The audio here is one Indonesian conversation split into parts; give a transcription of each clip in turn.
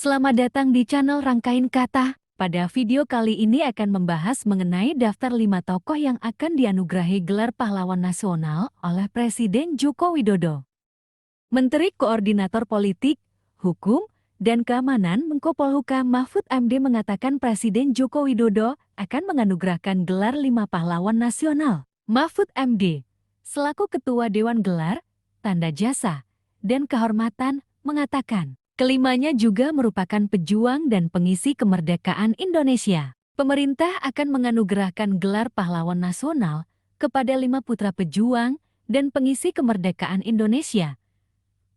Selamat datang di channel Rangkain Kata. Pada video kali ini akan membahas mengenai daftar 5 tokoh yang akan dianugerahi gelar pahlawan nasional oleh Presiden Joko Widodo. Menteri Koordinator Politik, Hukum, dan Keamanan Menko Polhukam Mahfud MD mengatakan Presiden Joko Widodo akan menganugerahkan gelar 5 pahlawan nasional. Mahfud MD, selaku Ketua Dewan Gelar, Tanda Jasa, dan Kehormatan, mengatakan, kelimanya juga merupakan pejuang dan pengisi kemerdekaan Indonesia. Pemerintah akan menganugerahkan gelar pahlawan nasional kepada 5 putra pejuang dan pengisi kemerdekaan Indonesia.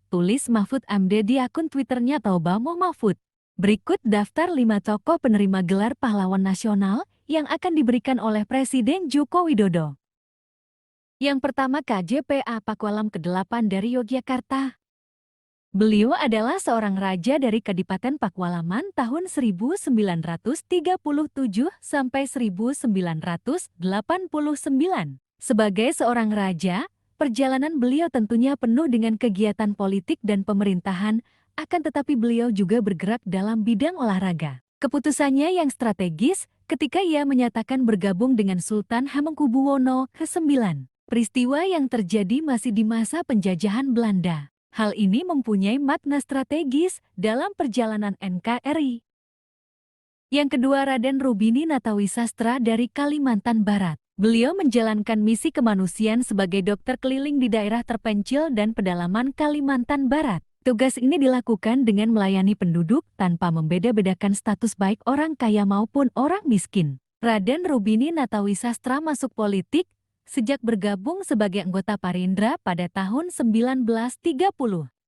Tulis Mahfud MD di akun Twitternya Taubamoh Mahfud. Berikut daftar 5 tokoh penerima gelar pahlawan nasional yang akan diberikan oleh Presiden Joko Widodo. Yang pertama KJPA Pakualam ke-8 dari Yogyakarta. Beliau adalah seorang raja dari Kadipaten Pakualaman tahun 1937 sampai 1989. Sebagai seorang raja, perjalanan beliau tentunya penuh dengan kegiatan politik dan pemerintahan, akan tetapi beliau juga bergerak dalam bidang olahraga. Keputusannya yang strategis ketika ia menyatakan bergabung dengan Sultan Hamengkubuwono ke-9. Peristiwa yang terjadi masih di masa penjajahan Belanda. Hal ini mempunyai makna strategis dalam perjalanan NKRI. Yang kedua Raden Rubini Natawisastra dari Kalimantan Barat. Beliau menjalankan misi kemanusiaan sebagai dokter keliling di daerah terpencil dan pedalaman Kalimantan Barat. Tugas ini dilakukan dengan melayani penduduk tanpa membeda-bedakan status baik orang kaya maupun orang miskin. Raden Rubini Natawisastra masuk politik sejak bergabung sebagai anggota Parindra pada tahun 1930.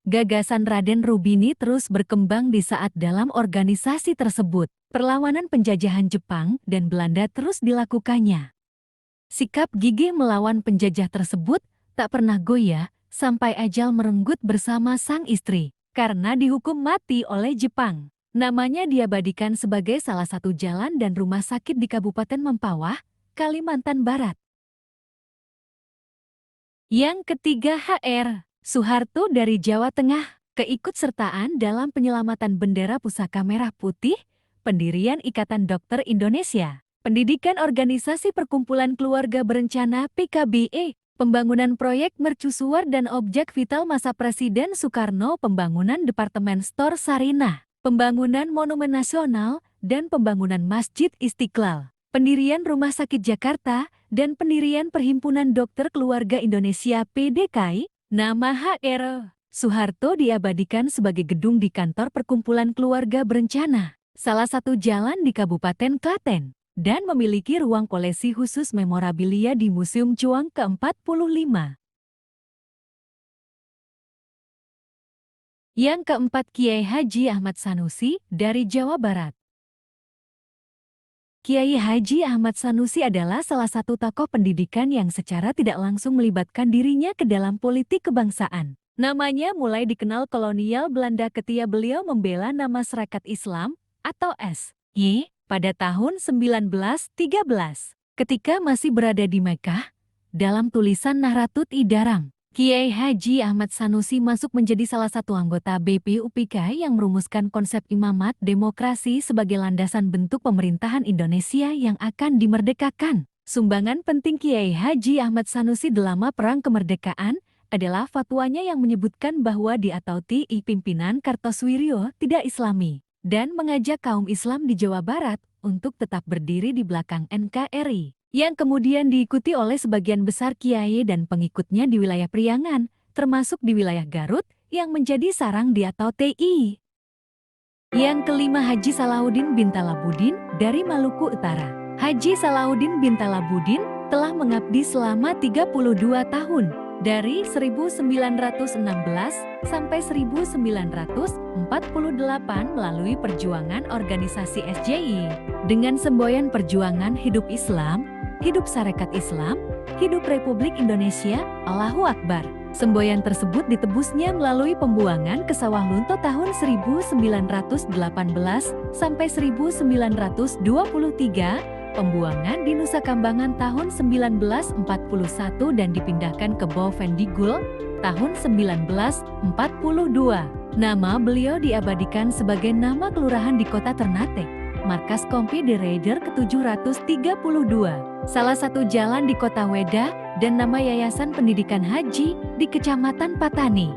Gagasan Raden Rubini terus berkembang di saat dalam organisasi tersebut. Perlawanan penjajahan Jepang dan Belanda terus dilakukannya. Sikap gigih melawan penjajah tersebut tak pernah goyah sampai ajal merenggut bersama sang istri. Karena dihukum mati oleh Jepang, namanya diabadikan sebagai salah satu jalan dan rumah sakit di Kabupaten Mempawah, Kalimantan Barat. Yang ketiga HR Soeharto dari Jawa Tengah, keikutsertaan dalam penyelamatan bendera pusaka merah putih, pendirian Ikatan Dokter Indonesia, pendidikan organisasi Perkumpulan Keluarga Berencana PKBE, pembangunan proyek mercusuar dan objek vital masa Presiden Soekarno, pembangunan Departemen Stor Sarinah, pembangunan Monumen Nasional, dan pembangunan Masjid Istiqlal, pendirian Rumah Sakit Jakarta, dan pendirian Perhimpunan Dokter Keluarga Indonesia PDKI. Nama HR Soeharto diabadikan sebagai gedung di kantor Perkumpulan Keluarga Berencana, salah satu jalan di Kabupaten Klaten, dan memiliki ruang koleksi khusus memorabilia di Museum Cuang ke-45. Yang keempat Kiai Haji Ahmad Sanusi dari Jawa Barat. Kiai Haji Ahmad Sanusi adalah salah satu tokoh pendidikan yang secara tidak langsung melibatkan dirinya ke dalam politik kebangsaan. Namanya mulai dikenal kolonial Belanda ketika beliau membela nama Sarekat Islam atau SY pada tahun 1913. Ketika masih berada di Mekah, dalam tulisan Nahdlatul Ulama, Kiai Haji Ahmad Sanusi masuk menjadi salah satu anggota BPUPK yang merumuskan konsep imamat demokrasi sebagai landasan bentuk pemerintahan Indonesia yang akan dimerdekakan. Sumbangan penting Kiai Haji Ahmad Sanusi dalam Perang Kemerdekaan adalah fatwanya yang menyebutkan bahwa di atau pimpinan Kartosuwiryo tidak Islami dan mengajak kaum Islam di Jawa Barat untuk tetap berdiri di belakang NKRI. Yang kemudian diikuti oleh sebagian besar kiai dan pengikutnya di wilayah Priangan, termasuk di wilayah Garut, yang menjadi sarang di atau TI. Yang kelima Haji Salahuddin bin Talabudin dari Maluku Utara. Haji Salahuddin bin Talabudin telah mengabdi selama 32 tahun, dari 1916 sampai 1948 melalui perjuangan organisasi SJI, dengan semboyan perjuangan hidup Islam, hidup Sarekat Islam, hidup Republik Indonesia, Allahu Akbar. Semboyan tersebut ditebusnya melalui pembuangan ke Sawah Lunto tahun 1918 sampai 1923, pembuangan di Nusa Kambangan tahun 1941 dan dipindahkan ke Bovendigul tahun 1942. Nama beliau diabadikan sebagai nama kelurahan di kota Ternate, markas Kompi di Raider ke-732. Salah satu jalan di kota Weda dan nama Yayasan Pendidikan Haji di Kecamatan Patani.